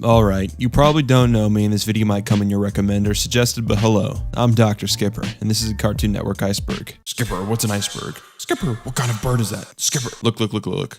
Alright, you probably don't know me and this video might come in your recommend or suggested, but hello, I'm Dr. Skipper, and this is a Cartoon Network Iceberg. Skipper, what's an iceberg? Skipper, what kind of bird is that? Skipper, look.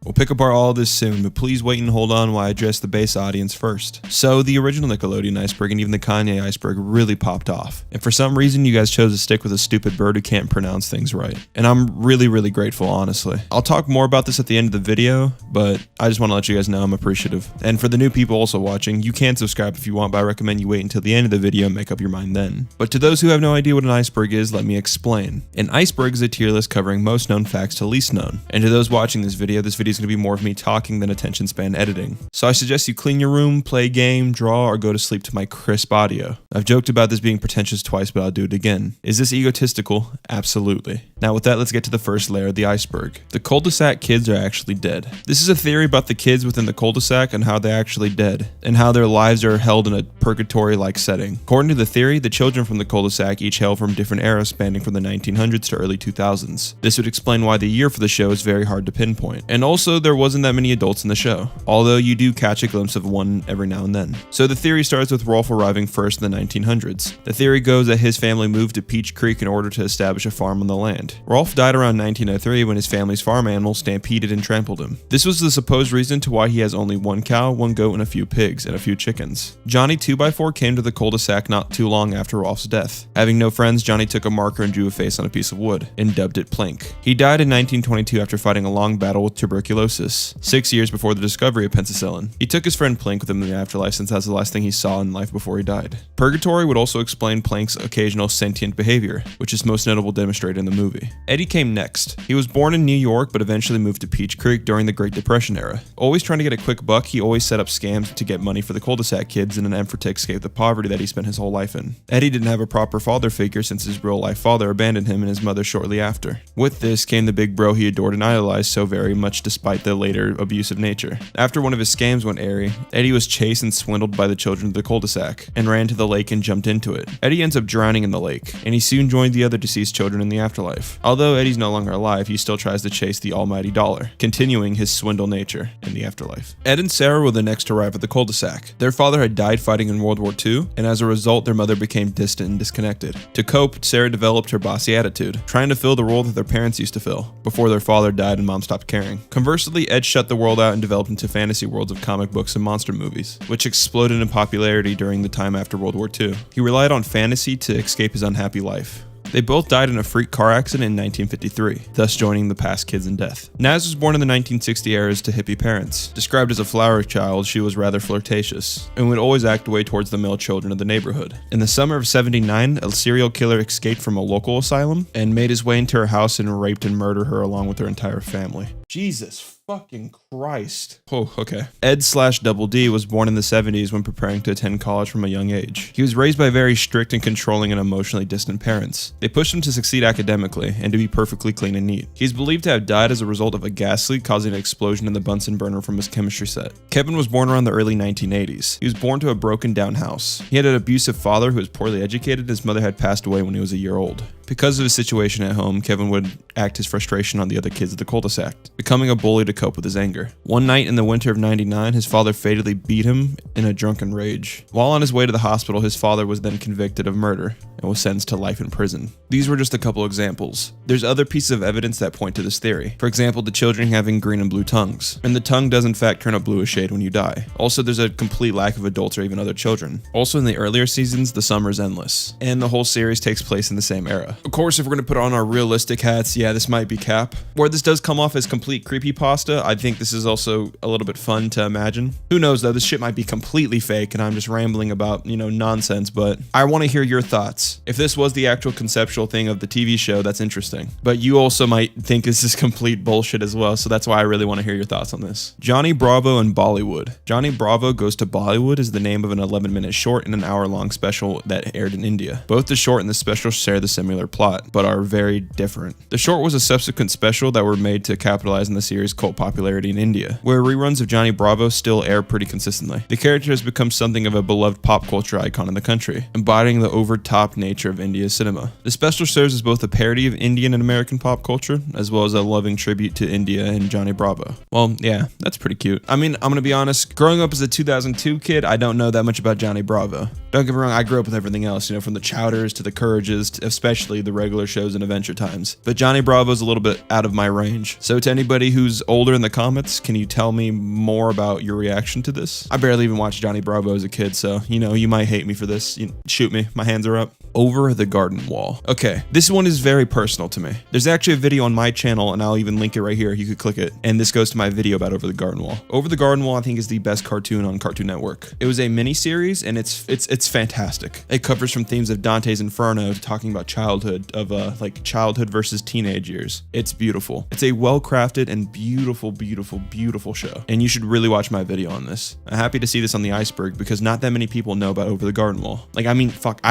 We'll pick apart all this soon, but please wait and hold on while I address the base audience first. So, the original Nickelodeon Iceberg and even the Kanye Iceberg really popped off. And for some reason, you guys chose to stick with a stupid bird who can't pronounce things right. And I'm really grateful, honestly. I'll talk more about this at the end of the video, but I just want to let you guys know I'm appreciative. And for the new people also watching, you can subscribe if you want, but I recommend you wait until the end of the video and make up your mind then. But to those who have no idea what an iceberg is, let me explain. An iceberg is a tier list covering most known facts to least known. And to those watching this video is going to be more of me talking than attention span editing. So I suggest you clean your room, play a game, draw, or go to sleep to my crisp audio. I've joked about this being pretentious twice, but I'll do it again. Is this egotistical? Absolutely. Now with that, let's get to the first layer of the iceberg. The cul-de-sac kids are actually dead. This is a theory about the kids within the cul-de-sac and how they're actually dead, and how their lives are held in a purgatory-like setting. According to the theory, the children from the cul-de-sac each hail from different eras spanning from the 1900s to early 2000s. This would explain why the year for the show is very hard to pinpoint. And also, there wasn't that many adults in the show, although you do catch a glimpse of one every now and then. So the theory starts with Rolf arriving first in the 1900s. The theory goes that his family moved to Peach Creek in order to establish a farm on the land. Rolf died around 1903 when his family's farm animals stampeded and trampled him. This was the supposed reason to why he has only one cow, one goat, and a few pigs, and a few chickens. Johnny 2x4 came to the cul-de-sac not too long after Rolf's death. Having no friends, Johnny took a marker and drew a face on a piece of wood, and dubbed it Plank. He died in 1922 after fighting a long battle with tuberculosis, 6 years before the discovery of penicillin. He took his friend Plank with him in the afterlife since that's the last thing he saw in life before he died. Purgatory would also explain Plank's occasional sentient behavior, which is most notable demonstrated in the movie. Eddie came next. He was born in New York but eventually moved to Peach Creek during the Great Depression era. Always trying to get a quick buck, he always set up scams to get money for the cul-de-sac kids in an effort to escape the poverty that he spent his whole life in. Eddie didn't have a proper father figure since his real-life father abandoned him and his mother shortly after. With this came the big bro he adored and idolized so very much despite the later abusive nature. After one of his scams went airy, Eddie was chased and swindled by the children of the cul-de-sac and ran to the lake and jumped into it. Eddie ends up drowning in the lake, and he soon joined the other deceased children in the afterlife. Although Eddie's no longer alive, he still tries to chase the almighty dollar, continuing his swindle nature in the afterlife. Ed and Sarah were the next to arrive at the cul-de-sac. Their father had died fighting in World War II, and as a result, their mother became distant and disconnected. To cope, Sarah developed her bossy attitude, trying to fill the role that their parents used to fill, before their father died and mom stopped caring. Conversely, Ed shut the world out and developed into fantasy worlds of comic books and monster movies, which exploded in popularity during the time after World War II. He relied on fantasy to escape his unhappy life. They both died in a freak car accident in 1953, thus joining the past kids in death. Naz was born in the 1960 eras to hippie parents. Described as a flower child, she was rather flirtatious, and would always act away towards the male children of the neighborhood. In the summer of '79, a serial killer escaped from a local asylum and made his way into her house and raped and murdered her along with her entire family. Jesus fucking Christ. Oh, okay. Ed/Double D was born in the 70s when preparing to attend college from a young age. He was raised by very strict and controlling and emotionally distant parents. They pushed him to succeed academically and to be perfectly clean and neat. He's believed to have died as a result of a gas leak causing an explosion in the Bunsen burner from his chemistry set. Kevin was born around the early 1980s. He was born to a broken down house. He had an abusive father who was poorly educated. His mother had passed away when he was a year old. Because of his situation at home, Kevin would act his frustration on the other kids of the cul-de-sac, becoming a bully to cope with his anger. One night in the winter of '99, his father fatally beat him in a drunken rage. While on his way to the hospital, his father was then convicted of murder and was sentenced to life in prison. These were just a couple examples. There's other pieces of evidence that point to this theory. For example, the children having green and blue tongues. And the tongue does in fact turn a bluish shade when you die. Also, there's a complete lack of adults or even other children. Also, in the earlier seasons, the summer is endless. And the whole series takes place in the same era. Of course, if we're going to put on our realistic hats, yeah, this might be cap. Where this does come off as complete creepypasta, I think this is also a little bit fun to imagine. Who knows though, this shit might be completely fake and I'm just rambling about, nonsense, but I want to hear your thoughts. If this was the actual conceptual thing of the TV show, that's interesting. But you also might think this is complete bullshit as well, so that's why I really want to hear your thoughts on this. Johnny Bravo and Bollywood. Johnny Bravo Goes to Bollywood is the name of an 11-minute short and an hour-long special that aired in India. Both the short and the special share the similar similar plot, but are very different. The short was a subsequent special that were made to capitalize on the series' cult popularity in India, where reruns of Johnny Bravo still air pretty consistently. The character has become something of a beloved pop culture icon in the country, embodying the over-top nature of India's cinema. The special serves as both a parody of Indian and American pop culture, as well as a loving tribute to India and Johnny Bravo. Well, yeah, that's pretty cute. I mean, I'm gonna be honest, growing up as a 2002 kid, I don't know that much about Johnny Bravo. Don't get me wrong, I grew up with everything else, from the Chowders to the Courages, to especially the regular shows and Adventure Times. But Johnny Bravo's a little bit out of my range. So to anybody who's older in the comments, can you tell me more about your reaction to this? I barely even watched Johnny Bravo as a kid, so, you might hate me for this. Shoot me, my hands are up. Over the Garden Wall. Okay, this one is very personal to me. There's actually a video on my channel, and I'll even link it right here. You could click it, and this goes to my video about Over the Garden Wall. Over the Garden Wall, I think, is the best cartoon on Cartoon Network. It was a mini-series, and it's fantastic. It covers from themes of Dante's Inferno to talking about childhood, of childhood versus teenage years. It's beautiful. It's a well-crafted and beautiful, beautiful, beautiful show, and you should really watch my video on this. I'm happy to see this on the Iceberg because not that many people know about Over the Garden Wall. I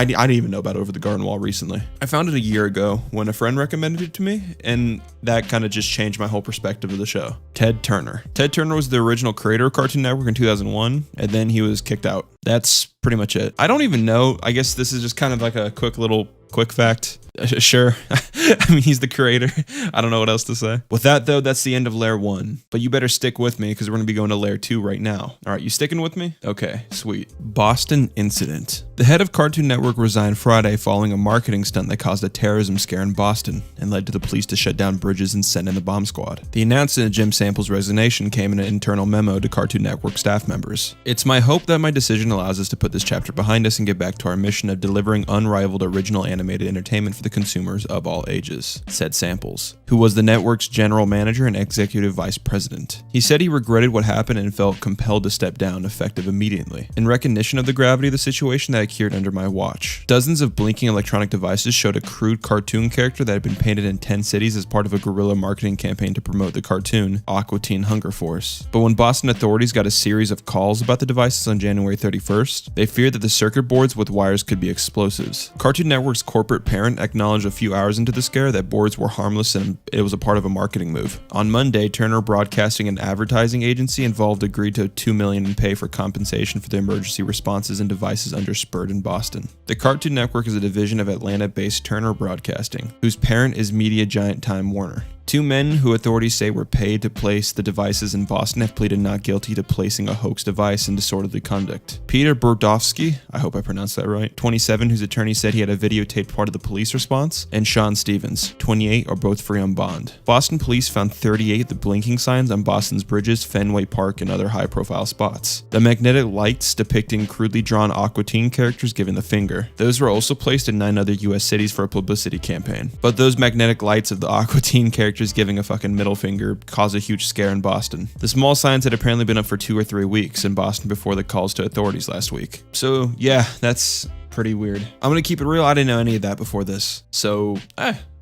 didn't even know about Over the Garden Wall recently. I found it a year ago when a friend recommended it to me, and that kind of just changed my whole perspective of the show. Ted Turner. Ted Turner was the original creator of Cartoon Network in 2001, and then he was kicked out. That's pretty much it. I don't even know. I guess this is just kind of like a quick fact. Sure. I mean, he's the creator. I don't know what else to say. With that, though, that's the end of Layer 1. But you better stick with me because we're going to be going to Layer 2 right now. All right, you sticking with me? Okay, sweet. Boston Incident. The head of Cartoon Network resigned Friday following a marketing stunt that caused a terrorism scare in Boston and led to the police to shut down bridges and send in the bomb squad. The announcement of Jim Sample's resignation came in an internal memo to Cartoon Network staff members. It's my hope that my decision allows us to put this chapter behind us and get back to our mission of delivering unrivaled original animated entertainment for the consumers of all ages, said Samples, who was the network's general manager and executive vice president. He said he regretted what happened and felt compelled to step down, effective immediately, in recognition of the gravity of the situation that occurred under my watch. Dozens of blinking electronic devices showed a crude cartoon character that had been painted in 10 cities as part of a guerrilla marketing campaign to promote the cartoon Aqua Teen Hunger Force. But when Boston authorities got a series of calls about the devices on January 31st, they feared that the circuit boards with wires could be explosives. Cartoon Network's corporate parent acknowledged a few hours into the scare that boards were harmless and it was a part of a marketing move. On Monday, Turner Broadcasting and Advertising Agency involved agreed to $2 million in pay for compensation for the emergency responses and devices under Spurred in Boston. The Cartoon Network is a division of Atlanta-based Turner Broadcasting, whose parent is media giant Time Warner. Two men who authorities say were paid to place the devices in Boston have pleaded not guilty to placing a hoax device and disorderly conduct. Peter Burdovsky, I hope I pronounced that right, 27, whose attorney said he had a videotaped part of the police response, and Sean Stevens, 28, are both free on bond. Boston police found 38 of the blinking signs on Boston's bridges, Fenway Park, and other high-profile spots. The magnetic lights depicting crudely drawn Aqua Teen characters giving the finger. Those were also placed in 9 other US cities for a publicity campaign. But those magnetic lights of the Aqua Teen characters giving a fucking middle finger caused a huge scare in Boston. The small signs had apparently been up for 2 or 3 weeks in Boston before the calls to authorities last week. So yeah, that's pretty weird. I'm gonna keep it real, I didn't know any of that before this. So,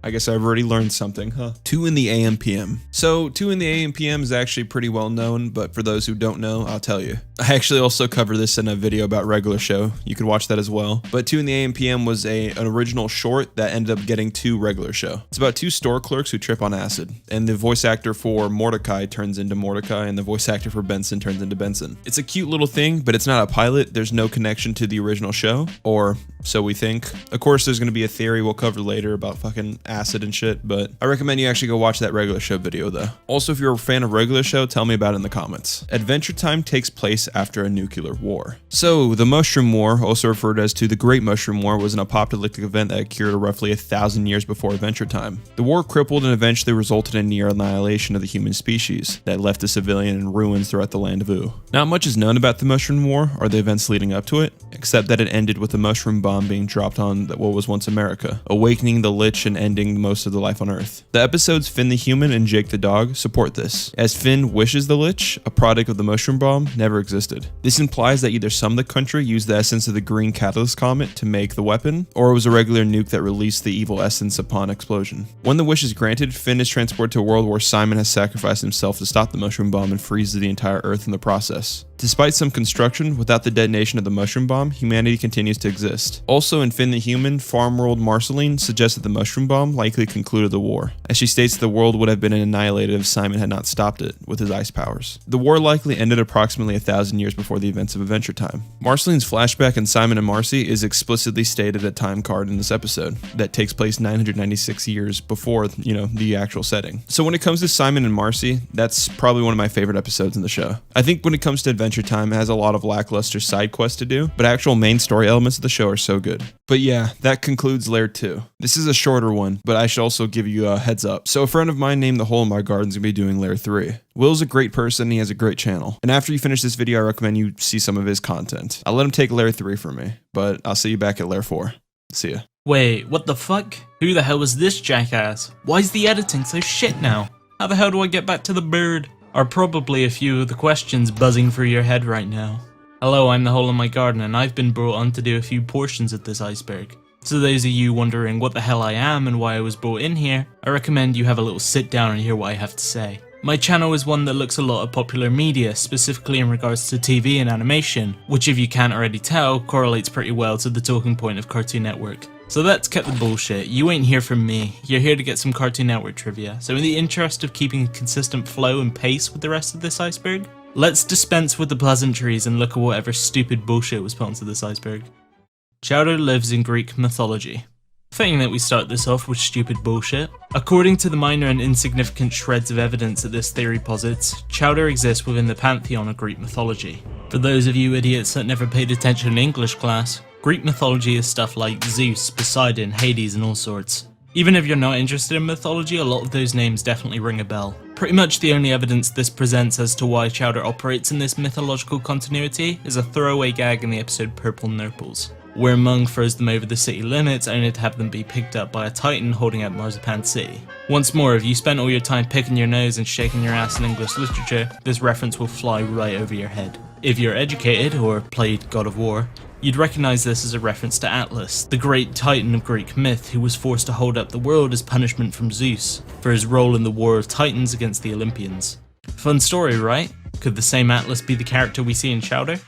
I guess I've already learned something, huh? 2 in the AM PM. So 2 in the AM PM is actually pretty well known, but for those who don't know, I'll tell you. I actually also cover this in a video about Regular Show. You could watch that as well. But 2 in the AM PM was an original short that ended up getting 2 Regular Show. It's about 2 store clerks who trip on acid, and the voice actor for Mordecai turns into Mordecai, and the voice actor for Benson turns into Benson. It's a cute little thing, but it's not a pilot. There's no connection to the original show, or so we think. Of course, there's going to be a theory we'll cover later about fucking acid and shit, but I recommend you actually go watch that Regular Show video though. Also, if you're a fan of Regular Show, tell me about it in the comments. Adventure Time takes place after a nuclear war. So, the Mushroom War, also referred as to the Great Mushroom War, was an apocalyptic event that occurred roughly 1,000 years before Adventure Time. The war crippled and eventually resulted in near annihilation of the human species that left the civilian in ruins throughout the land of Oo. Not much is known about the Mushroom War or the events leading up to it, except that it ended with a mushroom bomb being dropped on what was once America, awakening the Lich and ending most of the life on Earth. The episodes Finn the Human and Jake the Dog support this, as Finn wishes the Lich, a product of the mushroom bomb, never existed. This implies that either some of the country used the essence of the green catalyst comet to make the weapon, or it was a regular nuke that released the evil essence upon explosion. When the wish is granted, Finn is transported to a world where Simon has sacrificed himself to stop the mushroom bomb and freezes the entire Earth in the process. Despite some construction, without the detonation of the mushroom bomb, humanity continues to exist. Also in Finn the Human, Farm World Marceline suggests that the mushroom bomb likely concluded the war, as she states the world would have been annihilated if Simon had not stopped it with his ice powers. The war likely ended approximately 1,000 years before the events of Adventure Time. Marceline's flashback in Simon and Marcy is explicitly stated at time card in this episode that takes place 996 years before, the actual setting. So when it comes to Simon and Marcy, that's probably one of my favorite episodes in the show. I think when it comes to Adventure Time, it has a lot of lackluster side quests to do, but actual main story elements of the show are so good. But yeah, that concludes Lair 2. This is a shorter one, but I should also give you a heads up. So a friend of mine named The Hole in My Garden is going to be doing Lair 3. Will's a great person and he has a great channel. And after you finish this video, I recommend you see some of his content. I'll let him take Lair 3 from me, but I'll see you back at Lair 4. See ya. Wait, what the fuck? Who the hell was this jackass? Why is the editing so shit now? How the hell do I get back to the bird? Are probably a few of the questions buzzing through your head right now. Hello, I'm The Hole in My Garden and I've been brought on to do a few portions of this iceberg. So those of you wondering what the hell I am and why I was brought in here, I recommend you have a little sit down and hear what I have to say. My channel is one that looks a lot at popular media, specifically in regards to TV and animation, which if you can't already tell, correlates pretty well to the talking point of Cartoon Network. So let's cut the bullshit. You ain't here from me, you're here to get some Cartoon Network trivia. So in the interest of keeping a consistent flow and pace with the rest of this iceberg, let's dispense with the pleasantries and look at whatever stupid bullshit was put onto this iceberg. Chowder lives in Greek mythology. Fitting that we start this off with stupid bullshit. According to the minor and insignificant shreds of evidence that this theory posits, Chowder exists within the pantheon of Greek mythology. For those of you idiots that never paid attention in English class, Greek mythology is stuff like Zeus, Poseidon, Hades and all sorts. Even if you're not interested in mythology, a lot of those names definitely ring a bell. Pretty much the only evidence this presents as to why Chowder operates in this mythological continuity is a throwaway gag in the episode Purple Nurples, where Mung throws them over the city limits only to have them be picked up by a titan holding up Marzipan City. Once more, if you spent all your time picking your nose and shaking your ass in English literature, this reference will fly right over your head. If you're educated, or played God of War, you'd recognise this as a reference to Atlas, the great titan of Greek myth who was forced to hold up the world as punishment from Zeus for his role in the War of Titans against the Olympians. Fun story, right? Could the same Atlas be the character we see in Chowder?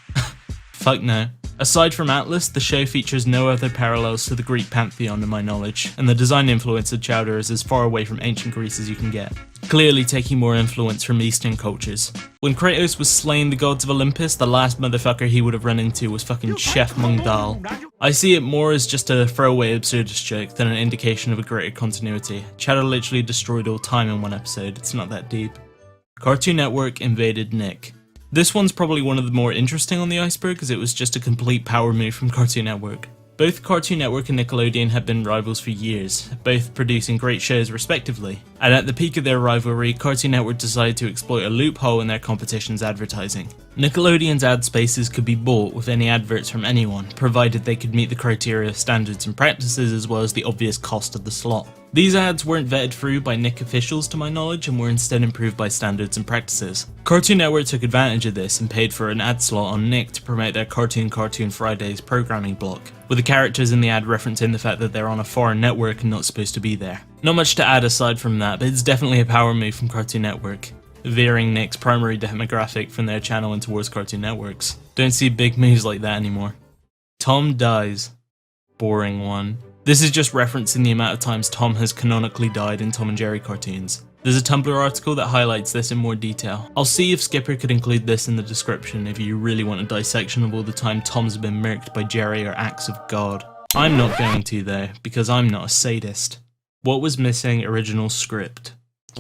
Fuck no. Aside from Atlas, the show features no other parallels to the Greek pantheon to my knowledge, and the design influence of Chowder is as far away from ancient Greece as you can get, clearly taking more influence from Eastern cultures. When Kratos was slaying the gods of Olympus, the last motherfucker he would have run into was fucking Chef Mung Dal. I see it more as just a throwaway absurdist joke than an indication of a greater continuity. Chowder literally destroyed all time in one episode, it's not that deep. Cartoon Network invaded Nick. This one's probably one of the more interesting on the iceberg because it was just a complete power move from Cartoon Network. Both Cartoon Network and Nickelodeon have been rivals for years, both producing great shows respectively. And at the peak of their rivalry, Cartoon Network decided to exploit a loophole in their competition's advertising. Nickelodeon's ad spaces could be bought with any adverts from anyone, provided they could meet the criteria of standards and practices as well as the obvious cost of the slot. These ads weren't vetted through by Nick officials to my knowledge and were instead improved by standards and practices. Cartoon Network took advantage of this and paid for an ad slot on Nick to promote their Cartoon Fridays programming block, with the characters in the ad referencing the fact that they're on a foreign network and not supposed to be there. Not much to add aside from that, but it's definitely a power move from Cartoon Network, veering Nick's primary demographic from their channel and towards Cartoon Network's. Don't see big moves like that anymore. Tom dies. Boring one. This is just referencing the amount of times Tom has canonically died in Tom and Jerry cartoons. There's a Tumblr article that highlights this in more detail. I'll see if Skipper could include this in the description if you really want a dissection of all the time Tom's been murked by Jerry or acts of God. I'm not going to though, because I'm not a sadist. What was missing? Original script.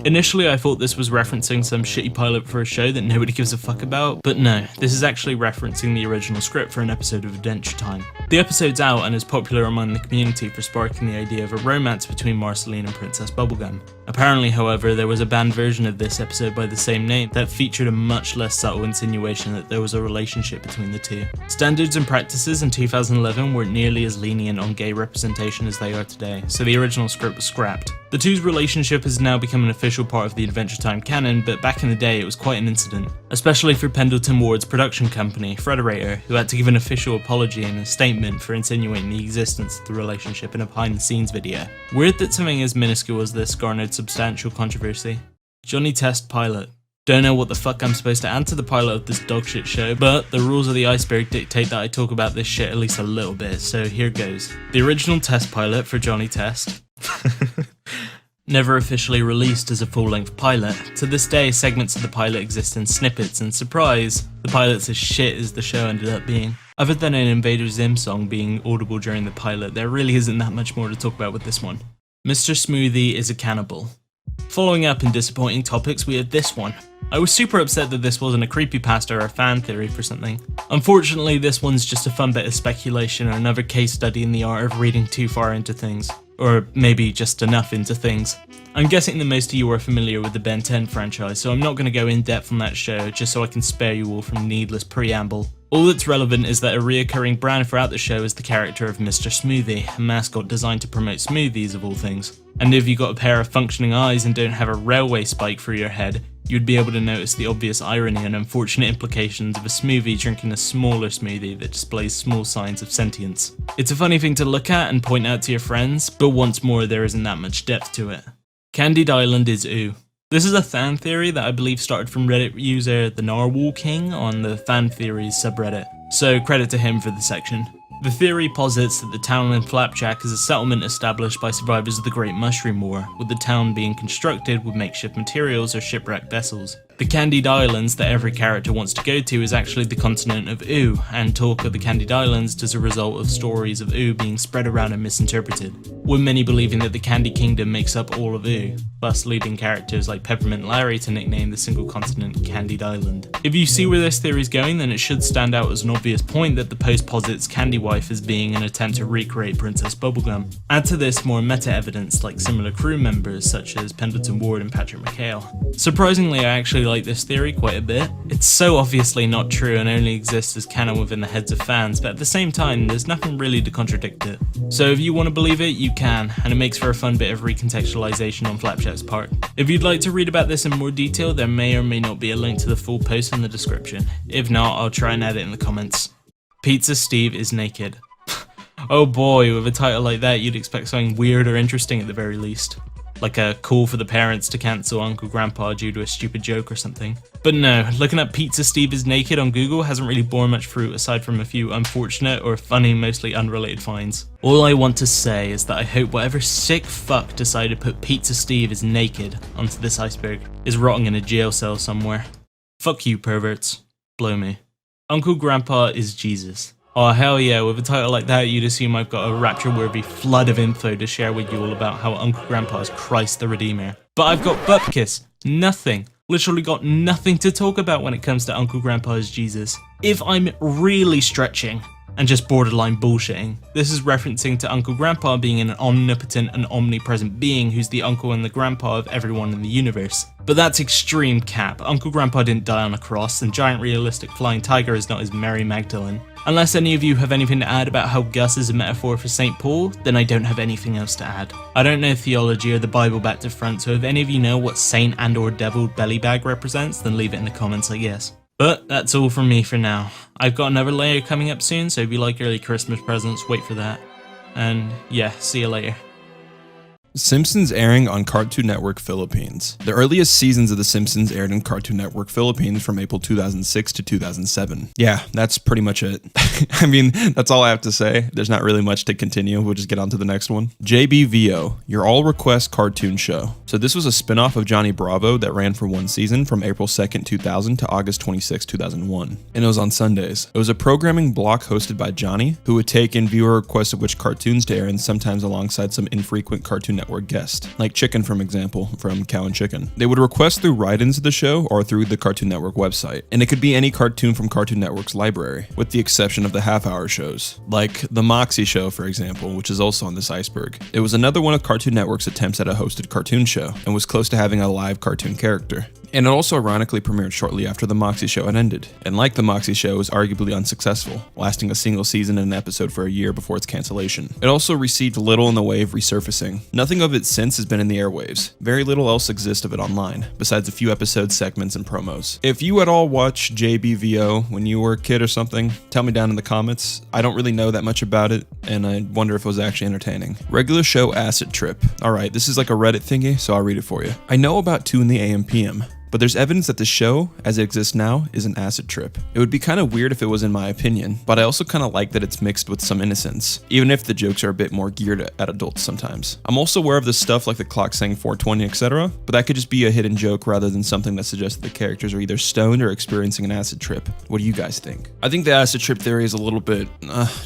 Initially I thought this was referencing some shitty pilot for a show that nobody gives a fuck about, but no, this is actually referencing the original script for an episode of Adventure Time. The episode's out and is popular among the community for sparking the idea of a romance between Marceline and Princess Bubblegum. Apparently, however, there was a banned version of this episode by the same name that featured a much less subtle insinuation that there was a relationship between the two. Standards and practices in 2011 weren't nearly as lenient on gay representation as they are today, so the original script was scrapped. The two's relationship has now become an official part of the Adventure Time canon, but back in the day it was quite an incident, especially for Pendleton Ward's production company, Frederator, who had to give an official apology and a statement for insinuating the existence of the relationship in a behind-the-scenes video. Weird that something as minuscule as this garnered substantial controversy. Johnny Test pilot. Don't know what the fuck I'm supposed to add to the pilot of this dogshit show, but the rules of the Iceberg dictate that I talk about this shit at least a little bit, so here goes. The original test pilot for Johnny Test never officially released as a full-length pilot. To this day, segments of the pilot exist in snippets, and surprise, the pilot's as shit as the show ended up being. Other than an Invader Zim song being audible during the pilot, there really isn't that much more to talk about with this one. Mr. Smoothie is a cannibal. Following up in disappointing topics, we have this one. I was super upset that this wasn't a creepypasta or a fan theory for something. Unfortunately, this one's just a fun bit of speculation or another case study in the art of reading too far into things. Or maybe just enough into things. I'm guessing that most of you are familiar with the Ben 10 franchise, so I'm not going to go in depth on that show just so I can spare you all from needless preamble. All that's relevant is that a reoccurring brand throughout the show is the character of Mr. Smoothie, a mascot designed to promote smoothies of all things. And if you've got a pair of functioning eyes and don't have a railway spike through your head, you'd be able to notice the obvious irony and unfortunate implications of a smoothie drinking a smaller smoothie that displays small signs of sentience. It's a funny thing to look at and point out to your friends, but once more there isn't that much depth to it. Candied Island is ooh. This is a fan theory that I believe started from Reddit user The Narwhal King on the Fan Theories subreddit, so credit to him for the section. The theory posits that the town in Flapjack is a settlement established by survivors of the Great Mushroom War, with the town being constructed with makeshift materials or shipwrecked vessels. The Candied Islands that every character wants to go to is actually the continent of Ooh, and talk of the Candied Islands as a result of stories of Ooh being spread around and misinterpreted, with many believing that the Candy Kingdom makes up all of Ooh, thus leading characters like Peppermint Larry to nickname the single continent Candied Island. If you see where this theory is going, then it should stand out as an obvious point that the post posits Candy Wife as being an attempt to recreate Princess Bubblegum. Add to this more meta evidence like similar crew members such as Pendleton Ward and Patrick McHale. Surprisingly, I actually like this theory quite a bit. It's so obviously not true and only exists as canon within the heads of fans, but at the same time, there's nothing really to contradict it. So if you want to believe it, you can, and it makes for a fun bit of recontextualization on Flapjack's part. If you'd like to read about this in more detail, there may or may not be a link to the full post in the description. If not, I'll try and add it in the comments. Pizza Steve is naked. Oh boy, with a title like that, you'd expect something weird or interesting at the very least. Like a call for the parents to cancel Uncle Grandpa due to a stupid joke or something. But no, looking up Pizza Steve is naked on Google hasn't really borne much fruit aside from a few unfortunate or funny, mostly unrelated finds. All I want to say is that I hope whatever sick fuck decided to put Pizza Steve is naked onto this iceberg is rotting in a jail cell somewhere. Fuck you perverts. Blow me. Uncle Grandpa is Jesus. Oh hell yeah, with a title like that you'd assume I've got a rapture-worthy flood of info to share with you all about how Uncle Grandpa is Christ the Redeemer. But I've got bupkis. Nothing. Literally got nothing to talk about when it comes to Uncle Grandpa as Jesus. If I'm really stretching and just borderline bullshitting, this is referencing to Uncle Grandpa being an omnipotent and omnipresent being who's the uncle and the grandpa of everyone in the universe. But that's extreme cap. Uncle Grandpa didn't die on a cross, and giant realistic flying tiger is not his Mary Magdalene. Unless any of you have anything to add about how Gus is a metaphor for St. Paul, then I don't have anything else to add. I don't know theology or the Bible back to front, so if any of you know what saint and or devil belly bag represents, then leave it in the comments I guess. But that's all from me for now. I've got another layer coming up soon, so if you like early Christmas presents, wait for that. And yeah, see you later. Simpsons airing on Cartoon Network Philippines. The earliest seasons of The Simpsons aired in Cartoon Network Philippines from April 2006 to 2007. Yeah, that's pretty much it. I mean, that's all I have to say. There's not really much to continue. We'll just get on to the next one. JBVO, your all-request cartoon show. So this was a spin-off of Johnny Bravo that ran for one season from April 2nd, 2000 to August 26, 2001. And it was on Sundays. It was a programming block hosted by Johnny, who would take in viewer requests of which cartoons to air and sometimes alongside some infrequent Cartoon Network guest, like Chicken from example, from Cow and Chicken. They would request through write-ins of the show or through the Cartoon Network website, and it could be any cartoon from Cartoon Network's library, with the exception of the half-hour shows, like The Moxie Show, for example, which is also on this iceberg. It was another one of Cartoon Network's attempts at a hosted cartoon show, and was close to having a live cartoon character. And it also ironically premiered shortly after The Moxie Show had ended, and like The Moxie Show, was arguably unsuccessful, lasting a single season and an episode for a year before its cancellation. It also received little in the way of resurfacing. Nothing of it since has been in the airwaves. Very little else exists of it online, besides a few episodes, segments, and promos. If you at all watched JBVO when you were a kid or something, tell me down in the comments. I don't really know that much about it, and I wonder if it was actually entertaining. Regular show Acid Trip. Alright, this is like a Reddit thingy, so I'll read it for you. I know about 2 in the AM/PM. but there's evidence that the show, as it exists now, is an acid trip. It would be kind of weird if it was, in my opinion, but I also kind of like that it's mixed with some innocence, even if the jokes are a bit more geared at adults sometimes. I'm also aware of the stuff like the clock saying 420, etc., but that could just be a hidden joke rather than something that suggests the characters are either stoned or experiencing an acid trip. What do you guys think? I think the acid trip theory is a little bit,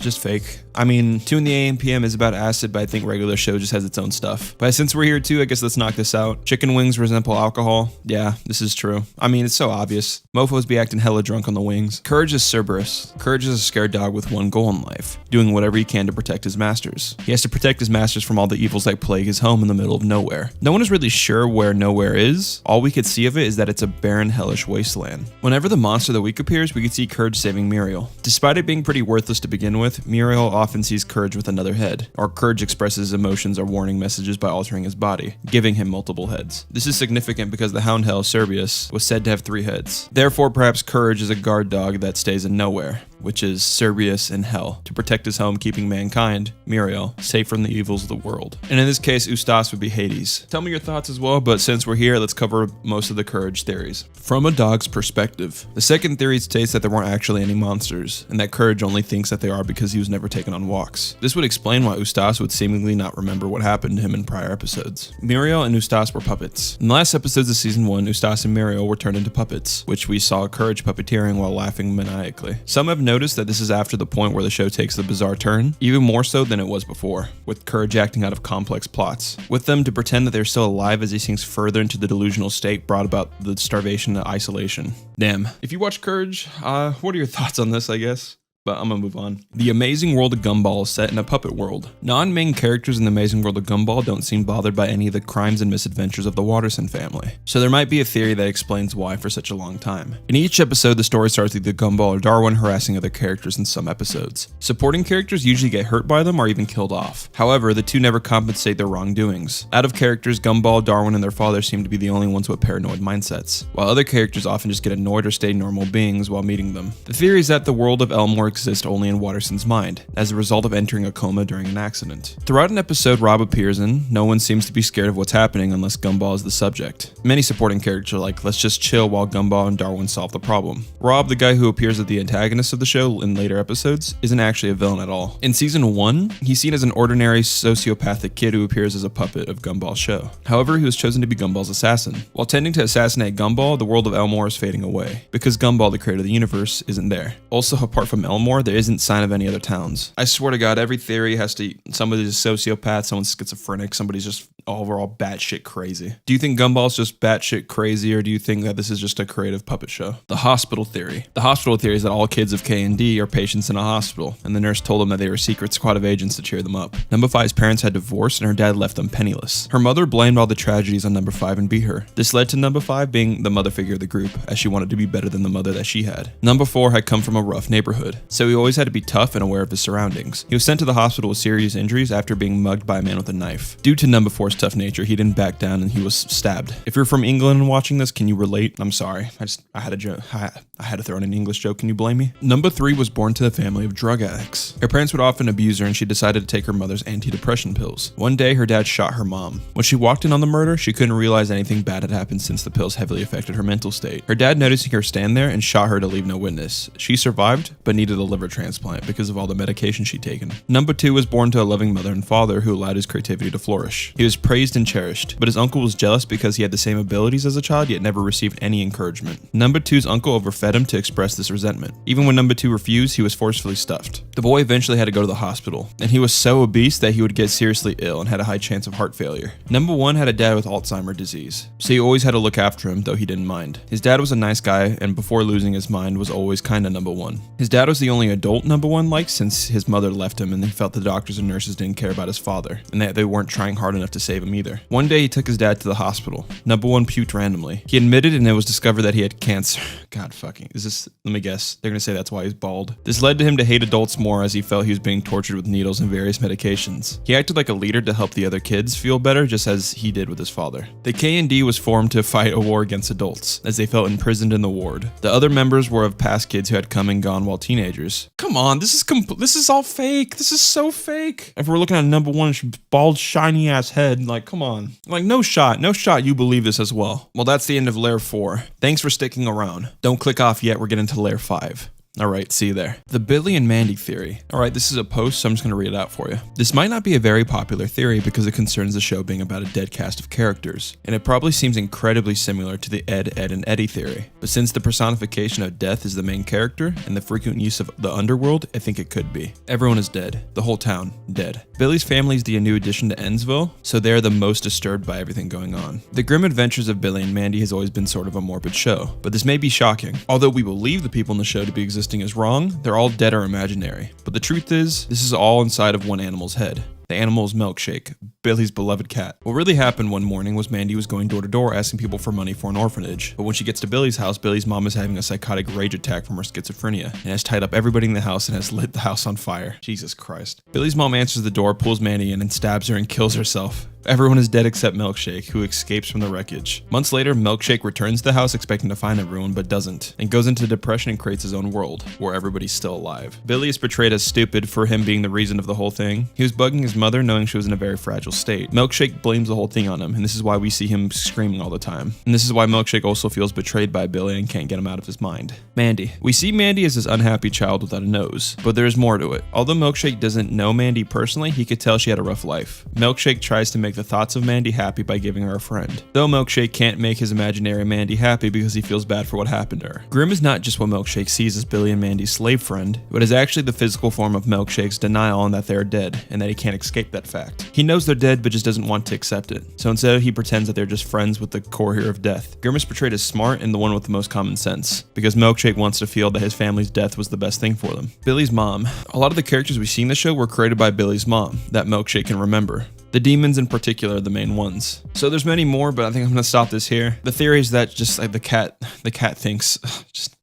just fake. I mean, 2 in the AM PM is about acid, but I think regular show just has its own stuff. But since we're here too, I guess let's knock this out. Chicken wings resemble alcohol. Yeah, this is true. I mean, it's so obvious. Mofos be acting hella drunk on the wings. Courage is Cerberus. Courage is a scared dog with one goal in life, doing whatever he can to protect his masters. He has to protect his masters from all the evils that plague his home in the middle of nowhere. No one is really sure where nowhere is. All we could see of it is that it's a barren, hellish wasteland. Whenever the monster of the week appears, we could see Courage saving Muriel. Despite it being pretty worthless to begin with, Muriel often sees Courage with another head, or Courage expresses emotions or warning messages by altering his body, giving him multiple heads. This is significant because the hound hell, Cerberus, was said to have 3 heads. Therefore, perhaps Courage is a guard dog that stays in nowhere, which is Cerberus in hell, to protect his home, keeping mankind, Muriel, safe from the evils of the world. And in this case, Eustace would be Hades. Tell me your thoughts as well, but since we're here, let's cover most of the Courage theories. From a dog's perspective, the second theory states that there weren't actually any monsters, and that Courage only thinks that they are because he was never taken on walks. This would explain why Eustace would seemingly not remember what happened to him in prior episodes. Muriel and Eustace were puppets. In the last episodes of season 1, Eustace and Muriel were turned into puppets, which we saw Courage puppeteering while laughing maniacally. Some have noticed that this is after the point where the show takes the bizarre turn, even more so than it was before, with Courage acting out of complex plots, with them to pretend that they're still alive as he sinks further into the delusional state brought about the starvation and isolation. Damn. If you watch Courage, what are your thoughts on this, I guess? But I'm gonna move on. The Amazing World of Gumball is set in a puppet world. Non-main characters in the Amazing World of Gumball don't seem bothered by any of the crimes and misadventures of the Watterson family. So there might be a theory that explains why for such a long time. In each episode, the story starts with either Gumball or Darwin harassing other characters in some episodes. Supporting characters usually get hurt by them or even killed off. However, the two never compensate their wrongdoings. Out of characters, Gumball, Darwin, and their father seem to be the only ones with paranoid mindsets, while other characters often just get annoyed or stay normal beings while meeting them. The theory is that the world of Elmore exist only in Watterson's mind, as a result of entering a coma during an accident. Throughout an episode Rob appears in, no one seems to be scared of what's happening unless Gumball is the subject. Many supporting characters are like, let's just chill while Gumball and Darwin solve the problem. Rob, the guy who appears as the antagonist of the show in later episodes, isn't actually a villain at all. In season 1, he's seen as an ordinary sociopathic kid who appears as a puppet of Gumball's show. However, he was chosen to be Gumball's assassin. While tending to assassinate Gumball, the world of Elmore is fading away, because Gumball, the creator of the universe, isn't there. Also, apart from Elmore, there isn't sign of any other towns. I swear to God, every theory has to, somebody's a sociopath, someone's schizophrenic, somebody's just overall batshit crazy. Do you think Gumball's just batshit crazy, or do you think that this is just a creative puppet show? The hospital theory. The hospital theory is that all kids of K&D are patients in a hospital, and the nurse told them that they were a secret squad of agents to cheer them up. Number 5's parents had divorced, and her dad left them penniless. Her mother blamed all the tragedies on Number 5 and beat her. This led to Number 5 being the mother figure of the group, as she wanted to be better than the mother that she had. Number 4 had come from a rough neighborhood, so he always had to be tough and aware of his surroundings. He was sent to the hospital with serious injuries after being mugged by a man with a knife. Due to Number 4's tough nature, he didn't back down and he was stabbed. If you're from England and watching this, can you relate? I'm sorry. I had a joke. I had to throw in an English joke. Can you blame me? Number 3 was born to a family of drug addicts. Her parents would often abuse her and she decided to take her mother's antidepressant pills. One day, her dad shot her mom. When she walked in on the murder, she couldn't realize anything bad had happened since the pills heavily affected her mental state. Her dad noticing her stand there and shot her to leave no witness. She survived, but needed a liver transplant because of all the medication she'd taken. Number 2 was born to a loving mother and father who allowed his creativity to flourish. He was praised and cherished, but his uncle was jealous because he had the same abilities as a child yet never received any encouragement. Number 2's uncle overfed him to express this resentment. Even when Number 2 refused, he was forcefully stuffed. The boy eventually had to go to the hospital, and he was so obese that he would get seriously ill and had a high chance of heart failure. Number 1 had a dad with Alzheimer's disease, so he always had to look after him, though he didn't mind. His dad was a nice guy, and before losing his mind was always kinda Number 1. His dad was the only adult Number 1 liked since his mother left him and he felt the doctors and nurses didn't care about his father, and that they weren't trying hard enough to save him either. One day he took his dad to the hospital. Number 1 puked randomly. He admitted and it was discovered that he had cancer. God fucking, let me guess, they're gonna say that's why he's bald. This led to him to hate adults more as he felt he was being tortured with needles and various medications. He acted like a leader to help the other kids feel better, just as he did with his father. The K&D was formed to fight a war against adults, as they felt imprisoned in the ward. The other members were of past kids who had come and gone while teenagers. Come on, this is all fake. This is so fake. If we're looking at Number 1's bald, shiny ass head, Like, come on. Like, no shot you believe this as well. Well, that's the end of Layer 4. Thanks for sticking around. Don't click off yet, we're getting to Layer 5. Alright, see you there. The Billy and Mandy theory. Alright, this is a post, so I'm just going to read it out for you. This might not be a very popular theory because it concerns the show being about a dead cast of characters, and it probably seems incredibly similar to the Ed, and Eddie theory. But since the personification of death is the main character, and the frequent use of the underworld, I think it could be. Everyone is dead. The whole town, dead. Billy's family is the new addition to Ennsville, so they are the most disturbed by everything going on. The grim adventures of Billy and Mandy has always been sort of a morbid show, but this may be shocking. Although we believe the people in the show to be existing is wrong, they're all dead or imaginary. But the truth is, this is all inside of one animal's head. The animal is Milkshake, Billy's beloved cat. What really happened one morning was Mandy was going door to door asking people for money for an orphanage. But when she gets to Billy's house, Billy's mom is having a psychotic rage attack from her schizophrenia and has tied up everybody in the house and has lit the house on fire. Jesus Christ. Billy's mom answers the door, pulls Mandy in, and stabs her and kills herself. Everyone is dead except Milkshake, who escapes from the wreckage. Months later, Milkshake returns to the house expecting to find everyone, but doesn't, and goes into depression and creates his own world, where everybody's still alive. Billy is portrayed as stupid for him being the reason of the whole thing. He was bugging his mother knowing she was in a very fragile state. Milkshake blames the whole thing on him, and this is why we see him screaming all the time. And this is why Milkshake also feels betrayed by Billy and can't get him out of his mind. Mandy. We see Mandy as this unhappy child without a nose, but there is more to it. Although Milkshake doesn't know Mandy personally, he could tell she had a rough life. Milkshake tries to make the thoughts of Mandy happy by giving her a friend. Though Milkshake can't make his imaginary Mandy happy because he feels bad for what happened to her. Grim is not just what Milkshake sees as Billy and Mandy's slave friend, but is actually the physical form of Milkshake's denial on that they are dead and that he can't escape that fact. He knows they're dead but just doesn't want to accept it. So instead he pretends that they're just friends with the core hero of death. Grim is portrayed as smart and the one with the most common sense, because Milkshake wants to feel that his family's death was the best thing for them. Billy's mom. A lot of the characters we see in the show were created by Billy's mom, that Milkshake can remember. The demons in particular are the main ones. So there's many more, but I think I'm gonna stop this here. The theory is that just like the cat thinks,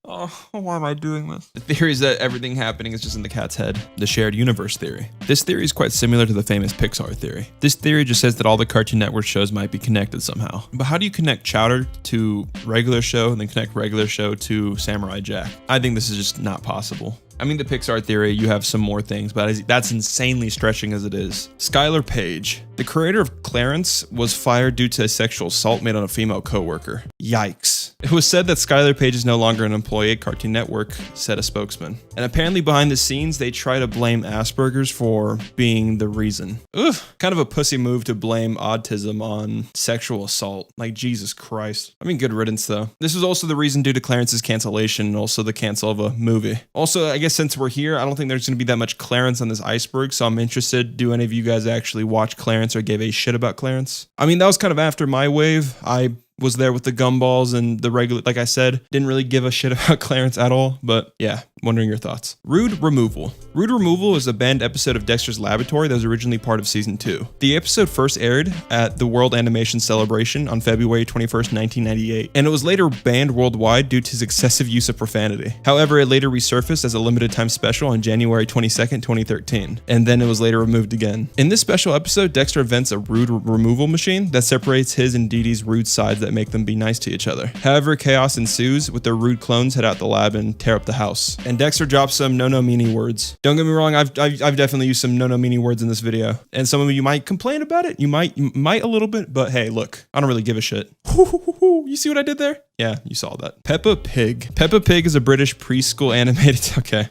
oh, why am I doing this? The theory is that everything happening is just in the cat's head. The shared universe theory. This theory is quite similar to the famous Pixar theory. This theory just says that all the Cartoon Network shows might be connected somehow. But how do you connect Chowder to regular show and then connect regular show to Samurai Jack? I think this is just not possible. I mean, the Pixar theory, you have some more things, but that's insanely stretching as it is. Skylar Page. The creator of Clarence was fired due to a sexual assault made on a female coworker. Yikes. It was said that Skylar Page is no longer an employee at Cartoon Network, said a spokesman. And apparently behind the scenes, they try to blame Asperger's for being the reason. Ugh, kind of a pussy move to blame autism on sexual assault. Like, Jesus Christ. I mean, good riddance though. This was also the reason due to Clarence's cancellation and also the cancel of a movie. Also, I guess since we're here, I don't think there's going to be that much Clarence on this Iceberg, so I'm interested. Do any of you guys actually watch Clarence or gave a shit about Clarence? I mean, that was kind of after my wave. I was there with the gumballs and the regular, like I said, didn't really give a shit about Clarence at all, but yeah, wondering your thoughts. Rude Removal. Rude Removal is a banned episode of Dexter's Laboratory that was originally part of season 2. The episode first aired at the World Animation Celebration on February 21st, 1998, and it was later banned worldwide due to his excessive use of profanity. However, it later resurfaced as a limited time special on January 22nd, 2013, and then it was later removed again. In this special episode, Dexter invents a rude removal machine that separates his and Dee Dee's rude sides that make them be nice to each other. However, chaos ensues with their rude clones head out the lab and tear up the house. And Dexter drops some no-no-meanie words. Don't get me wrong, I've definitely used some no-no-meanie words in this video. And some of you might complain about it. You might a little bit, but hey, look, I don't really give a shit. You see what I did there? Yeah, you saw that. Peppa Pig. Peppa Pig is a British preschool animated, okay.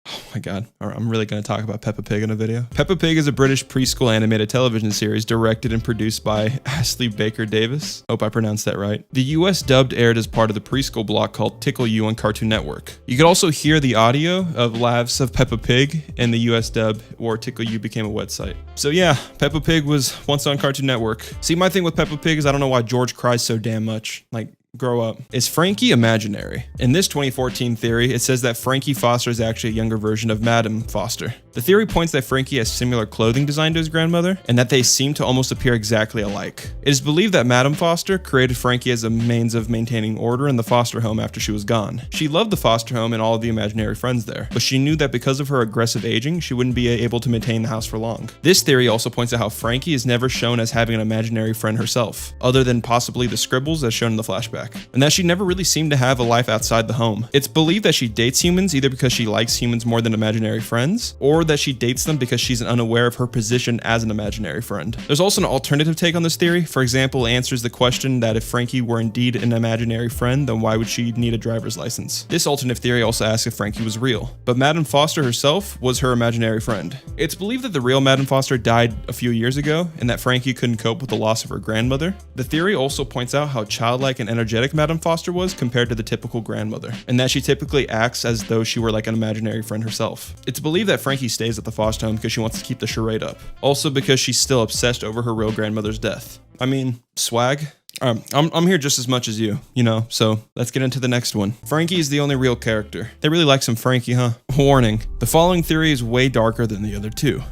Oh my god. All right, I'm really going to talk about Peppa Pig in a video. Peppa Pig is a British preschool animated television series directed and produced by Ashley Baker Davis. Hope I pronounced that right. The US dubbed aired as part of the preschool block called Tickle You on Cartoon Network. You could also hear the audio of laughs of Peppa Pig in the US dub, or Tickle You became a website. So yeah, Peppa Pig was once on Cartoon Network. See, my thing with Peppa Pig is I don't know why George cries so damn much. Like, grow up. Is Frankie imaginary? In this 2014 theory, it says that Frankie Foster is actually a younger version of Madame Foster. The theory points that Frankie has similar clothing design to his grandmother, and that they seem to almost appear exactly alike. It is believed that Madame Foster created Frankie as a means of maintaining order in the foster home after she was gone. She loved the foster home and all of the imaginary friends there, but she knew that because of her aggressive aging, she wouldn't be able to maintain the house for long. This theory also points out how Frankie is never shown as having an imaginary friend herself, other than possibly the scribbles as shown in the flashback, and that she never really seemed to have a life outside the home. It's believed that she dates humans either because she likes humans more than imaginary friends, or or that she dates them because she's unaware of her position as an imaginary friend. There's also an alternative take on this theory. For example, it answers the question that if Frankie were indeed an imaginary friend, then why would she need a driver's license? This alternative theory also asks if Frankie was real, but Madame Foster herself was her imaginary friend. It's believed that the real Madame Foster died a few years ago and that Frankie couldn't cope with the loss of her grandmother. The theory also points out how childlike and energetic Madame Foster was compared to the typical grandmother, and that she typically acts as though she were like an imaginary friend herself. It's believed that Frankie stays at the foster home because she wants to keep the charade up. Also because she's still obsessed over her real grandmother's death. I mean, swag. I'm here just as much as you know, so let's get into the next one. Frankie is the only real character. They really like some Frankie, huh? Warning, the following theory is way darker than the other two.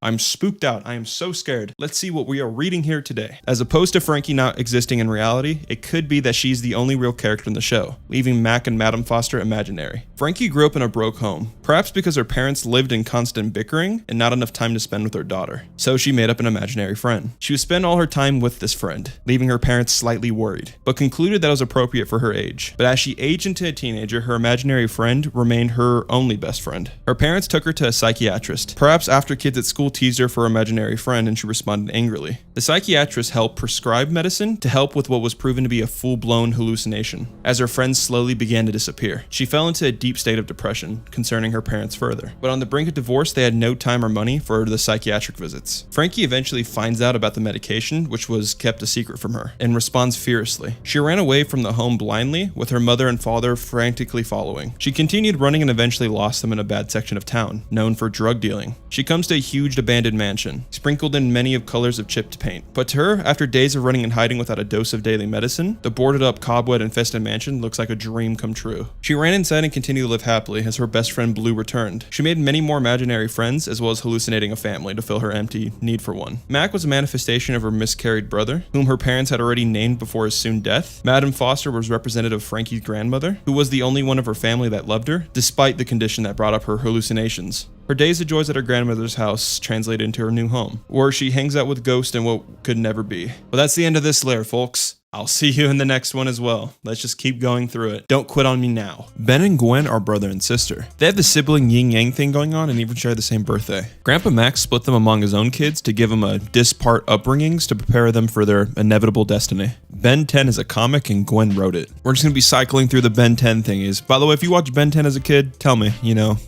I'm spooked out. I am so scared. Let's see what we are reading here today. As opposed to Frankie not existing in reality, it could be that she's the only real character in the show, leaving Mac and Madame Foster imaginary. Frankie grew up in a broke home, perhaps because her parents lived in constant bickering and not enough time to spend with her daughter. So she made up an imaginary friend. She would spend all her time with this friend, leaving her parents slightly worried, but concluded that it was appropriate for her age. But as she aged into a teenager, her imaginary friend remained her only best friend. Her parents took her to a psychiatrist, perhaps after kids at school teased her for her imaginary friend and she responded angrily. The psychiatrist helped prescribe medicine to help with what was proven to be a full-blown hallucination. As her friends slowly began to disappear, she fell into a deep state of depression concerning her parents further. But on the brink of divorce, they had no time or money for the psychiatric visits. Frankie eventually finds out about the medication, which was kept a secret from her, and responds fiercely. She ran away from the home blindly, with her mother and father frantically following. She continued running and eventually lost them in a bad section of town, known for drug dealing. She comes to a huge abandoned mansion, sprinkled in many of colors of chipped paint. But to her, after days of running and hiding without a dose of daily medicine, the boarded up, cobweb-infested mansion looks like a dream come true. She ran inside and continued to live happily as her best friend Blue returned. She made many more imaginary friends, as well as hallucinating a family to fill her empty need for one. Mac was a manifestation of her miscarried brother, whom her parents had already named before his soon death. Madame Foster was representative of Frankie's grandmother, who was the only one of her family that loved her, despite the condition that brought up her hallucinations. Her days of joys at her grandmother's house translate into her new home, where she hangs out with ghosts and what could never be. Well, that's the end of this layer, folks. I'll see you in the next one as well. Let's just keep going through it. Don't quit on me now. Ben and Gwen are brother and sister. They have the sibling yin-yang thing going on and even share the same birthday. Grandpa Max split them among his own kids to give them a dispart upbringings to prepare them for their inevitable destiny. Ben 10 is a comic and Gwen wrote it. We're just going to be cycling through the Ben 10 thingies. By the way, if you watch Ben 10 as a kid, tell me,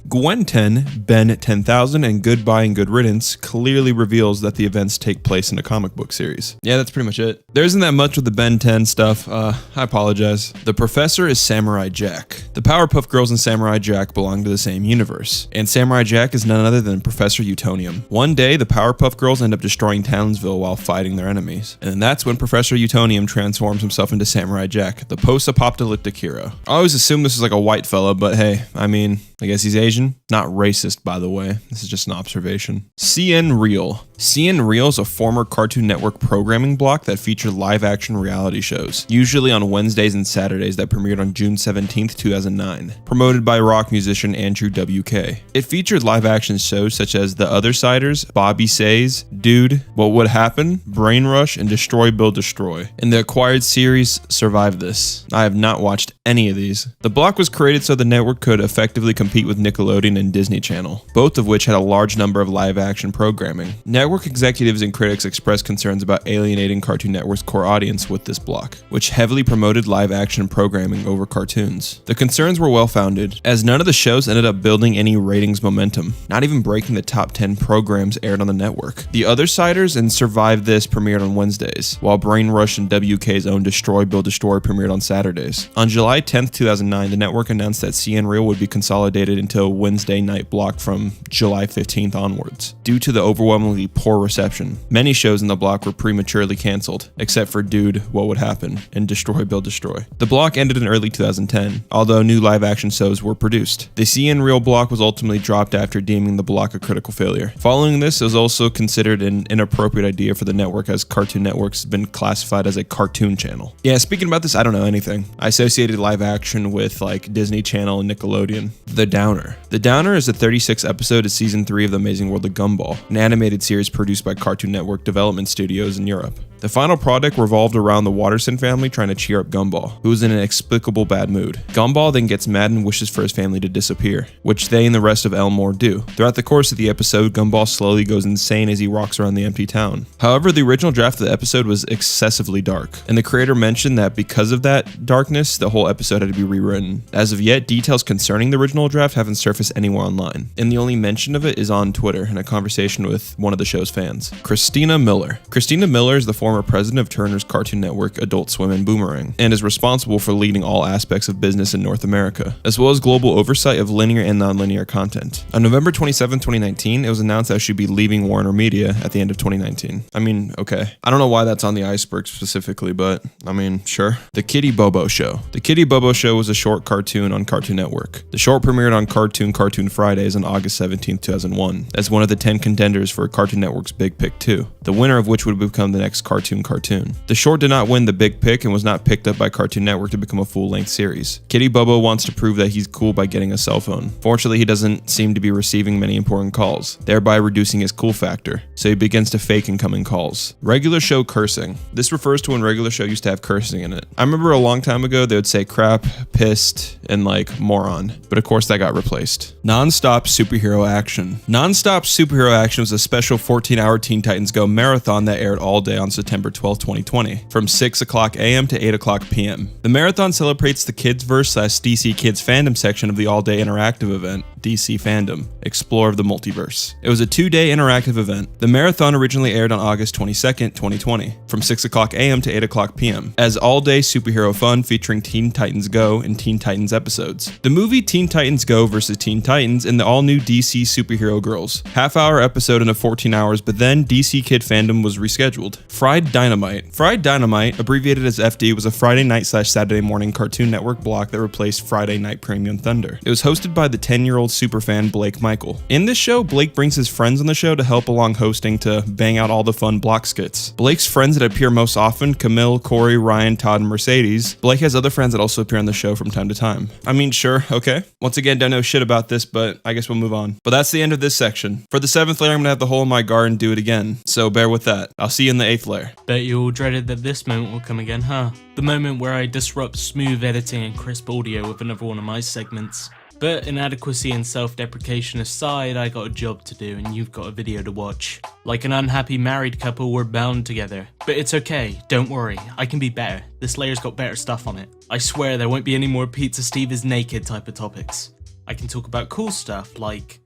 Gwen 10, Ben 10,000, and Goodbye and Good Riddance clearly reveals that the events take place in a comic book series. Yeah, that's pretty much it. There isn't that much with the Ben 10 stuff. I apologize. The professor is Samurai Jack. The Powerpuff Girls and Samurai Jack belong to the same universe, and Samurai Jack is none other than Professor Utonium. One day, the Powerpuff Girls end up destroying Townsville while fighting their enemies, and that's when Professor Utonium transforms himself into Samurai Jack, the post-apocalyptic hero. I always assumed this was like a white fella, but hey, I guess he's Asian. Not racist, by the way. This is just an observation. CN Reel. CN Reel is a former Cartoon Network programming block that featured live-action reality shows, usually on Wednesdays and Saturdays that premiered on June 17th, 2009, promoted by rock musician Andrew WK. It featured live-action shows such as The Othersiders, Bobby Says, Dude, What Would Happen, Brain Rush, and Destroy Build Destroy. And the acquired series Survive This. I have not watched any of these. The block was created so the network could effectively compete with Nickelodeon and Disney Channel, both of which had a large number of live-action programming. Network executives and critics expressed concerns about alienating Cartoon Network's core audience with this block, which heavily promoted live-action programming over cartoons. The concerns were well-founded, as none of the shows ended up building any ratings momentum, not even breaking the top 10 programs aired on the network. The Othersiders and Survive This premiered on Wednesdays, while Brain Rush and WK's own Destroy Build Destroy premiered on Saturdays. On July 10th, 2009, the network announced that CN Reel would be consolidated into a Wednesday night block from July 15th onwards. Due to the overwhelmingly poor reception, many shows in the block were prematurely canceled, except for Dude, What Would Happen, and Destroy Build Destroy. The block ended in early 2010, although new live-action shows were produced. The CN Reel block was ultimately dropped after deeming the block a critical failure. Following this, it was also considered an inappropriate idea for the network, as Cartoon Network's been classified as a cartoon channel. Yeah, speaking about this, I don't know anything. I associated live action with like Disney Channel and Nickelodeon. The Downer. The Downer is the 36th episode of season 3 of The Amazing World of Gumball, an animated series produced by Cartoon Network Development Studios in Europe. The final product revolved around the Watterson family trying to cheer up Gumball, who is in an inexplicable bad mood. Gumball then gets mad and wishes for his family to disappear, which they and the rest of Elmore do. Throughout the course of the episode, Gumball slowly goes insane as he walks around the empty town. However, the original draft of the episode was excessively dark, and the creator mentioned that because of that darkness, the whole episode had to be rewritten. As of yet, details concerning the original draft haven't surfaced anywhere online, and the only mention of it is on Twitter in a conversation with one of the show's fans. Christina Miller. Christina Miller is the former president of Turner's Cartoon Network, Adult Swim, and Boomerang, and is responsible for leading all aspects of business in North America, as well as global oversight of linear and non-linear content. On November 27, 2019, it was announced that she'd be leaving Warner Media at the end of 2019. I mean, okay. I don't know why that's on the Iceberg specifically, but I mean, sure. The Kitty Bobo Show. The Kitty Bobo Show was a short cartoon on Cartoon Network. The short premiered on Cartoon Fridays on August 17, 2001, as one of the 10 contenders for Cartoon Network's Big Pick 2, the winner of which would become the next Cartoon. The short did not win the Big Pick and was not picked up by Cartoon Network to become a full-length series. Kitty Bobo wants to prove that he's cool by getting a cell phone. Fortunately, he doesn't seem to be receiving many important calls, thereby reducing his cool factor, so he begins to fake incoming calls. Regular show cursing. This refers to when regular show used to have cursing in it. I remember a long time ago they would say crap, pissed, and like moron, but of course that got replaced. Non-stop superhero action. Non-stop superhero action was a special 14-hour Teen Titans Go marathon that aired all day on September 12, 2020, from 6 o'clock a.m. to 8 o'clock p.m. The marathon celebrates the Kidsverse/DC Kids fandom section of the all-day interactive event, DC Fandom, Explore of the Multiverse. It was a 2-day interactive event. The marathon originally aired on August 22nd, 2020, from 6 o'clock a.m. to 8 o'clock p.m., as all-day superhero fun featuring Teen Titans Go and Teen Titans episodes. The movie Teen Titans Go vs. Teen Titans and the all-new DC Superhero Girls. Half-hour episode into 14 hours, but then DC Kid Fandom was rescheduled. Fried Dynamite. Fried Dynamite, abbreviated as FD, was a Friday night/Saturday morning Cartoon Network block that replaced Friday Night Premium Thunder. It was hosted by the 10-year-old superfan Blake Michael. In this show, Blake brings his friends on the show to help along hosting to bang out all the fun block skits. Blake's friends that appear most often, Camille, Corey, Ryan, Todd, and Mercedes. Blake has other friends that also appear on the show from time to time. I mean, sure, okay. Once again, don't know shit about this, but I guess we'll move on. But that's the end of this section. For the 7th layer, I'm gonna have the hole in my garden do it again, so bear with that. I'll see you in the 8th layer. Bet you all dreaded that this moment will come again, huh? The moment where I disrupt smooth editing and crisp audio with another one of my segments. But inadequacy and self-deprecation aside, I got a job to do and you've got a video to watch. Like an unhappy married couple, we're bound together. But it's okay, don't worry, I can be better. This layer's got better stuff on it. I swear there won't be any more Pizza Steve is naked type of topics. I can talk about cool stuff like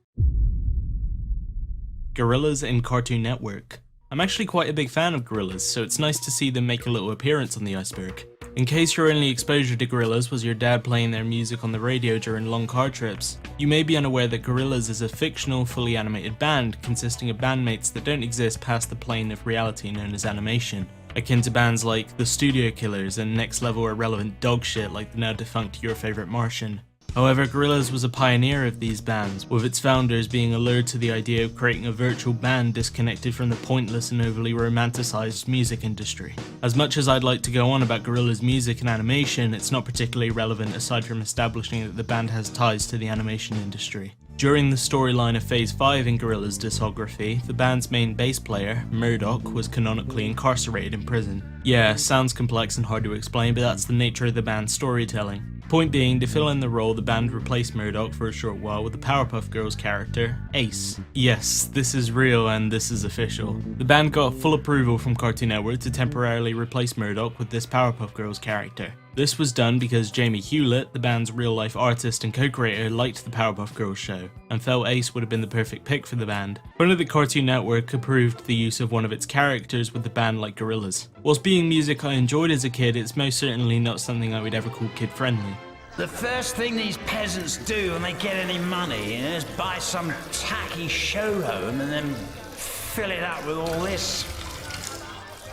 gorillas in Cartoon Network. I'm actually quite a big fan of gorillas, so it's nice to see them make a little appearance on the Iceberg. In case your only exposure to gorillas was your dad playing their music on the radio during long car trips, you may be unaware that Gorillaz is a fictional, fully animated band consisting of bandmates that don't exist past the plane of reality known as animation, akin to bands like The Studio Killers and next level irrelevant dog shit like the now defunct Your Favorite Martian. However, Gorillaz was a pioneer of these bands, with its founders being allured to the idea of creating a virtual band disconnected from the pointless and overly romanticized music industry. As much as I'd like to go on about Gorillaz' music and animation, it's not particularly relevant aside from establishing that the band has ties to the animation industry. During the storyline of Phase 5 in Gorillaz' discography, the band's main bass player, Murdoch, was canonically incarcerated in prison. Yeah, sounds complex and hard to explain, but that's the nature of the band's storytelling. Point being, to fill in the role, the band replaced Murdoch for a short while with the Powerpuff Girls character, Ace. Yes, this is real and this is official. The band got full approval from Cartoon Network to temporarily replace Murdoch with this Powerpuff Girls character. This was done because Jamie Hewlett, the band's real-life artist and co-creator, liked the Powerpuff Girls show, and felt Ace would have been the perfect pick for the band. Funny that Cartoon Network approved the use of one of its characters with the band like Gorillaz. Whilst being music I enjoyed as a kid, it's most certainly not something I would ever call kid-friendly. The first thing these peasants do when they get any money is buy some tacky show home and then fill it up with all this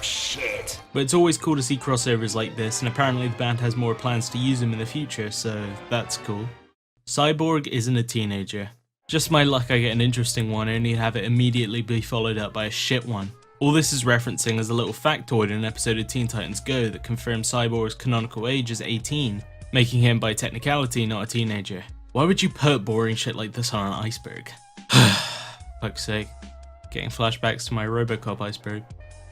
shit. But it's always cool to see crossovers like this, and apparently the band has more plans to use them in the future, so that's cool. Cyborg isn't a teenager. Just my luck I get an interesting one, only to have it immediately be followed up by a shit one. All this is referencing as a little factoid in an episode of Teen Titans Go that confirms Cyborg's canonical age as 18, making him by technicality not a teenager. Why would you put boring shit like this on an iceberg? Fuck's sake. Getting flashbacks to my Robocop iceberg.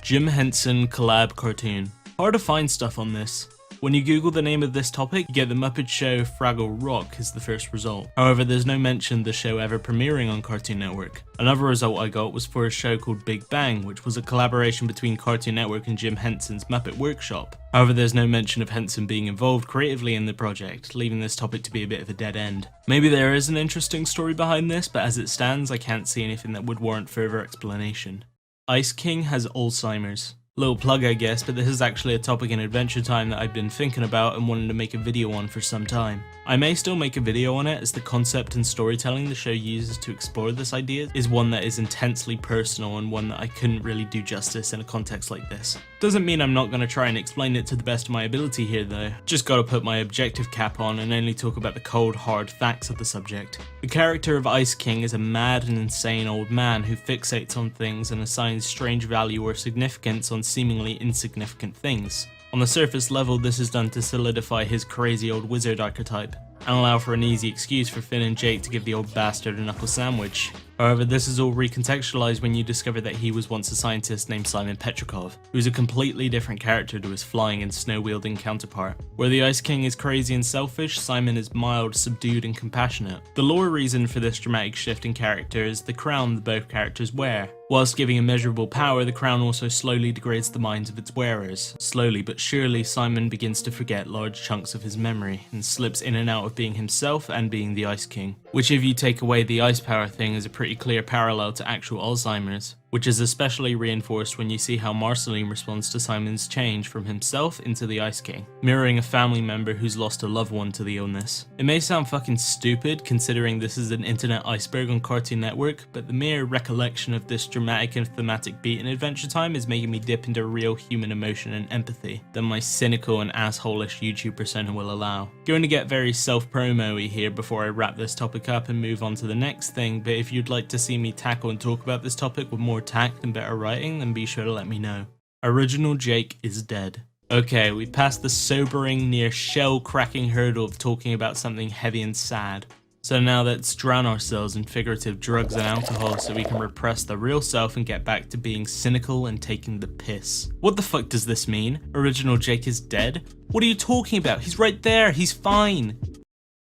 Jim Henson collab cartoon. Hard to find stuff on this. When you Google the name of this topic, you get The Muppet Show Fraggle Rock as the first result. However, there's no mention of the show ever premiering on Cartoon Network. Another result I got was for a show called Big Bang, which was a collaboration between Cartoon Network and Jim Henson's Muppet Workshop. However, there's no mention of Henson being involved creatively in the project, leaving this topic to be a bit of a dead end. Maybe there is an interesting story behind this, but as it stands, I can't see anything that would warrant further explanation. Ice King has Alzheimer's. Little plug I guess, but this is actually a topic in Adventure Time that I've been thinking about and wanting to make a video on for some time. I may still make a video on it, as the concept and storytelling the show uses to explore this idea is one that is intensely personal and one that I couldn't really do justice in a context like this. Doesn't mean I'm not going to try and explain it to the best of my ability here though, just gotta put my objective cap on and only talk about the cold hard facts of the subject. The character of Ice King is a mad and insane old man who fixates on things and assigns strange value or significance on seemingly insignificant things. On the surface level, this is done to solidify his crazy old wizard archetype, and allow for an easy excuse for Finn and Jake to give the old bastard a knuckle sandwich. However, this is all recontextualized when you discover that he was once a scientist named Simon Petrikov, who is a completely different character to his flying and snow-wielding counterpart. Where the Ice King is crazy and selfish, Simon is mild, subdued, and compassionate. The lore reason for this dramatic shift in character is the crown that both characters wear. Whilst giving immeasurable power, the crown also slowly degrades the minds of its wearers. Slowly but surely, Simon begins to forget large chunks of his memory, and slips in and out of being himself and being the Ice King. Which, if you take away the ice power thing, is a pretty clear parallel to actual Alzheimer's, which is especially reinforced when you see how Marceline responds to Simon's change from himself into the Ice King, mirroring a family member who's lost a loved one to the illness. It may sound fucking stupid considering this is an internet iceberg on Cartoon Network, but the mere recollection of this dramatic and thematic beat in Adventure Time is making me dip into real human emotion and empathy that my cynical and asshole-ish YouTube persona will allow. Going to get very self-promo-y here before I wrap this topic up and move on to the next thing, but if you'd like to see me tackle and talk about this topic with more tact and better writing, then be sure to let me know. Original Jake is dead. Okay, we passed the sobering, near shell-cracking hurdle of talking about something heavy and sad. So now let's drown ourselves in figurative drugs and alcohol so we can repress the real self and get back to being cynical and taking the piss. What the fuck does this mean? Original Jake is dead? What are you talking about? He's right there, he's fine.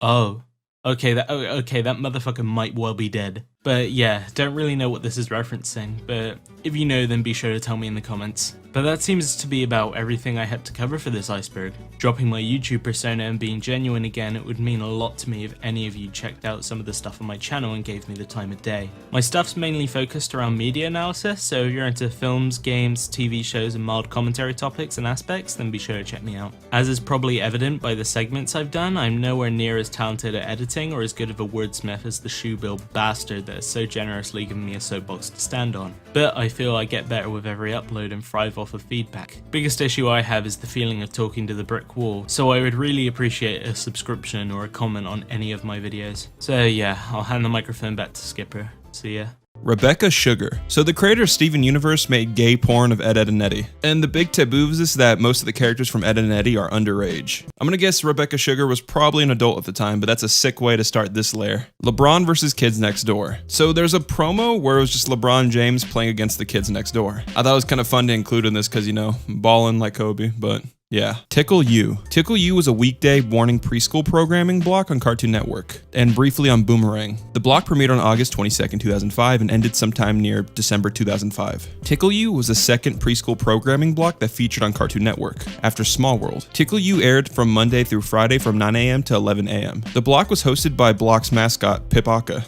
Oh. Okay, that motherfucker might well be dead. But yeah, don't really know what this is referencing, but if you know, then be sure to tell me in the comments. But that seems to be about everything I had to cover for this iceberg. Dropping my YouTube persona and being genuine again, it would mean a lot to me if any of you checked out some of the stuff on my channel and gave me the time of day. My stuff's mainly focused around media analysis, so if you're into films, games, TV shows, and mild commentary topics and aspects, then be sure to check me out. As is probably evident by the segments I've done, I'm nowhere near as talented at editing or as good of a wordsmith as the shoe-bill bastard that has so generously given me a soapbox to stand on. But I feel I get better with every upload and thrive off of feedback. Biggest issue I have is the feeling of talking to the brick wall, so I would really appreciate a subscription or a comment on any of my videos. So yeah, I'll hand the microphone back to Skipper. See ya. Rebecca Sugar. So the creator of Steven Universe made gay porn of Ed, Edd and Eddy. And the big taboo is this, that most of the characters from Ed and Eddy are underage. I'm gonna guess Rebecca Sugar was probably an adult at the time, but that's a sick way to start this layer. LeBron versus Kids Next Door. So there's a promo where it was just LeBron James playing against the kids next door. I thought it was kind of fun to include in this because, you know, ballin' like Kobe, but yeah. Tickle You. Tickle You was a weekday morning preschool programming block on Cartoon Network, and briefly on Boomerang. The block premiered on August 22nd, 2005 and ended sometime near December 2005. Tickle You was the second preschool programming block that featured on Cartoon Network, after Small World. Tickle You aired from Monday through Friday from 9 a.m. to 11 a.m. The block was hosted by block's mascot, Pipoca,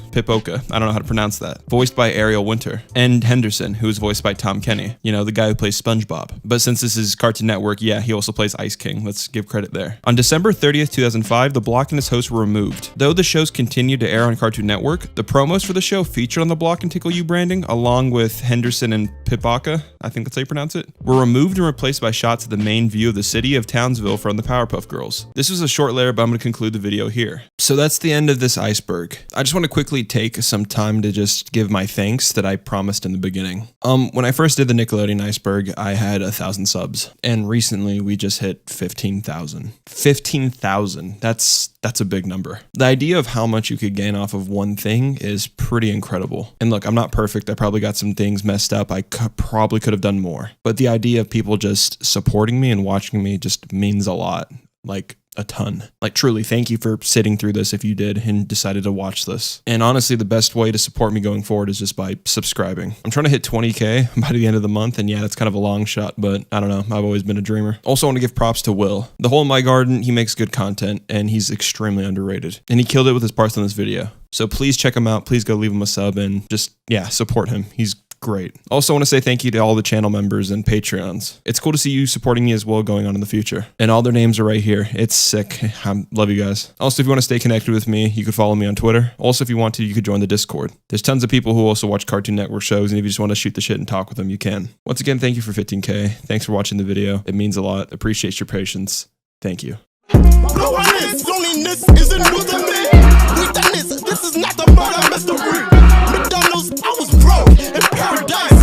I don't know how to pronounce that, voiced by Ariel Winter, and Henderson, who was voiced by Tom Kenny, you know, the guy who plays SpongeBob. But since this is Cartoon Network, yeah, he also plays Ice King. Let's give credit there. On December 30th, 2005, the block and its hosts were removed. Though the shows continued to air on Cartoon Network, the promos for the show featured on the block and Tickle You branding, along with Henderson and Pipoca, I think that's how you pronounce it, were removed and replaced by shots of the main view of the city of Townsville from the Powerpuff Girls. This was a short layer, but I'm going to conclude the video here. So that's the end of this iceberg. I just want to quickly take some time to just give my thanks that I promised in the beginning. When I first did the Nickelodeon iceberg, I had 1,000 subs, and recently we just hit 15,000. 15,000. That's a big number. The idea of how much you could gain off of one thing is pretty incredible. And look, I'm not perfect. I probably got some things messed up. I probably could have done more. But the idea of people just supporting me and watching me just means a lot. Like a ton. Like truly, thank you for sitting through this if you did and decided to watch this. And honestly, the best way to support me going forward is just by subscribing. I'm trying to hit 20K by the end of the month, and yeah, that's kind of a long shot, but I don't know. I've always been a dreamer. Also, I want to give props to Will. The Hole in My Garden, he makes good content, and he's extremely underrated. And he killed it with his parts on this video. So please check him out. Please go leave him a sub and just, yeah, support him. He's great. Also want to say thank you to all the channel members and Patreons. It's cool to see you supporting me as well going on in the future. And all their names are right here. It's sick. I love you guys. Also, if you want to stay connected with me, you could follow me on Twitter. Also, if you want to, you could join the Discord. There's tons of people who also watch Cartoon Network shows, and if you just want to shoot the shit and talk with them, you can. Once again, thank you for 15K. Thanks for watching the video. It means a lot. Appreciate your patience. Thank you. Loneliness isn't new to me. We've done this. This is not the murder mystery. McDonald's, I was broke in paradise.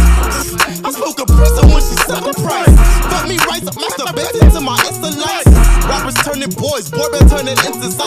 I spoke a prison when she set the price. Fuck me right, masturbated to my Insta likes. Rappers turning boys, boy been turning into side.